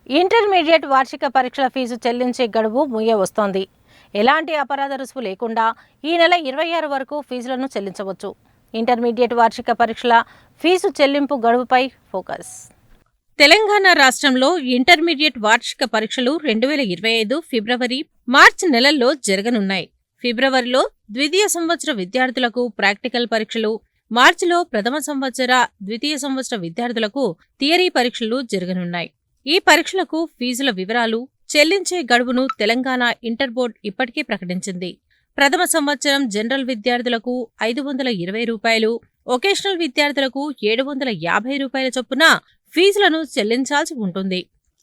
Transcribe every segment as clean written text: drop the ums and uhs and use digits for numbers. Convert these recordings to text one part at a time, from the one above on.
Intermediate వార్షిక పరీక్షల fee చెల్లించే గడువు ముగియవస్తోంది. ఎలాంటి అపరాధ రుసుము లేకుండా ఈ నెల 26 వరకు ఫీజులను చెల్లించవచ్చు. ఇంటర్మీడియట్ వార్షిక పరీక్షల ఫీజు చెల్లింపు గడువుపై ఫోకస్. తెలంగాణ రాష్ట్రంలో ఇంటర్మీడియట్ వార్షిక పరీక్షలు 2025 ఫిబ్రవరి, మార్చి నెలల్లో జరగనున్నాయి. ఫిబ్రవరిలో ద్వితీయ సంవత్సర విద్యార్థులకు ప్రాక్టికల్ పరీక్షలు, మార్చిలో ప్రథమ సంవత్సర, ద్వితీయ సంవత్సర విద్యార్థులకు థియరీ పరీక్షలు జరగనున్నాయి. ఈ పరీక్షలకు ఫీజుల వివరాలు, చెల్లించే గడువును తెలంగాణ ఇంటర్ బోర్డు ఇప్పటికే ప్రకటించింది. ప్రథమ సంవత్సరం జనరల్ విద్యార్థులకు 520 రూపాయలు, వొకేషనల్ విద్యార్థులకు 750 రూపాయల చొప్పున ఫీజులను చెల్లించాల్సి ఉంటుంది.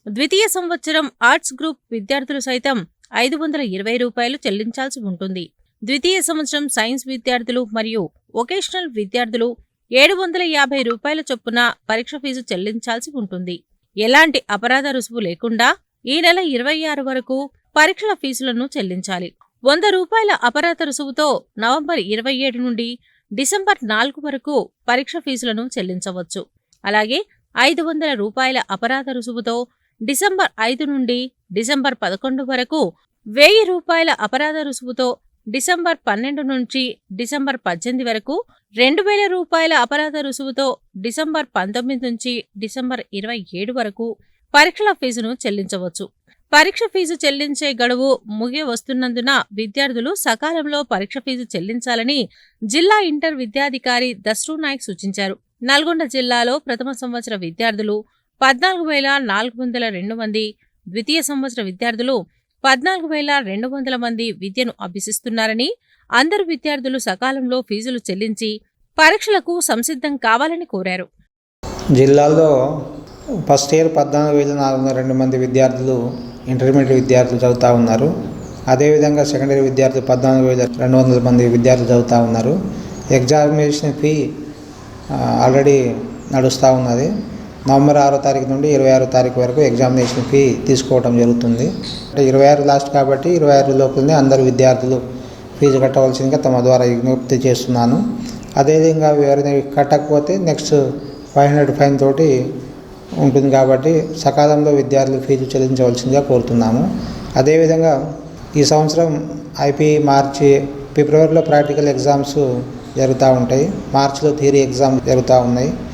ద్వితీయ సంవత్సరం ఆర్ట్స్ గ్రూప్ విద్యార్థులు సైతం 520 రూపాయలు చెల్లించాల్సి ఉంటుంది. ద్వితీయ సంవత్సరం సైన్స్ విద్యార్థులు మరియు వొకేషనల్ విద్యార్థులు 750 రూపాయల చొప్పున పరీక్ష ఫీజు చెల్లించాల్సి ఉంటుంది. ఎలాంటి అపరాధ రుసుము లేకుండా ఈ నెల 26 వరకు పరీక్షల ఫీజులను చెల్లించాలి. 100 రూపాయల అపరాధ రుసుముతో నవంబర్ 27 నుండి డిసెంబర్ 4 వరకు పరీక్ష ఫీజులను చెల్లించవచ్చు. అలాగే 500 రూపాయల అపరాధ రుసుముతో డిసెంబర్ 5 నుండి డిసెంబర్ 11 వరకు, 1000 రూపాయల అపరాధ రుసుముతో డిసెంబర్ 12 నుంచి డిసెంబర్ 18 వరకు, 2000 రూపాయల అపరాధ రుసుముతో డిసెంబర్ 19 నుంచి డిసెంబర్ 27 వరకు పరీక్షల ఫీజును చెల్లించవచ్చు. పరీక్ష ఫీజు చెల్లించే గడువు ముగియ వస్తున్నందున విద్యార్థులు సకాలంలో పరీక్ష ఫీజు చెల్లించాలని జిల్లా ఇంటర్ విద్యాధికారి దస్రూ నాయక్ సూచించారు. నల్గొండ జిల్లాలో ప్రథమ సంవత్సర విద్యార్థులు 14,402 మంది, ద్వితీయ సంవత్సర విద్యార్థులు 14,200 మంది విద్యను అభ్యసిస్తున్నారని, అందరు విద్యార్థులు సకాలంలో ఫీజులు చెల్లించి పరీక్షలకు సంసిద్ధం కావాలని కోరారు. జిల్లాలో ఫస్ట్ ఇయర్ 14,402 మంది విద్యార్థులు ఇంటర్మీడియట్ విద్యార్థులు చదువుతూ ఉన్నారు. అదేవిధంగా సెకండ్ ఇయర్ విద్యార్థులు 14,200 మంది విద్యార్థులు చదువుతూ ఉన్నారు. ఎగ్జామినేషన్ ఫీ ఆల్రెడీ నడుస్తూ ఉన్నది. నవంబర్ 6వ తారీఖు నుండి 26వ తారీఖు వరకు ఎగ్జామినేషన్ ఫీ తీసుకోవడం జరుగుతుంది. అంటే 26 లాస్ట్ కాబట్టి 26 లోపలనే అందరు విద్యార్థులు ఫీజు కట్టవలసిందిగా తమ ద్వారా విజ్ఞప్తి చేస్తున్నాను. అదేవిధంగా ఎవరైనా కట్టకపోతే నెక్స్ట్ 500 ఫైన్ తోటి ఉంటుంది కాబట్టి సకాలంలో విద్యార్థులు ఫీజు చెల్లించవలసిందిగా కోరుతున్నాము. అదేవిధంగా ఈ సంవత్సరం మార్చి, ఫిబ్రవరిలో ప్రాక్టికల్ ఎగ్జామ్స్ జరుగుతూ ఉంటాయి. మార్చిలో థియరీ ఎగ్జామ్స్ జరుగుతూ ఉన్నాయి.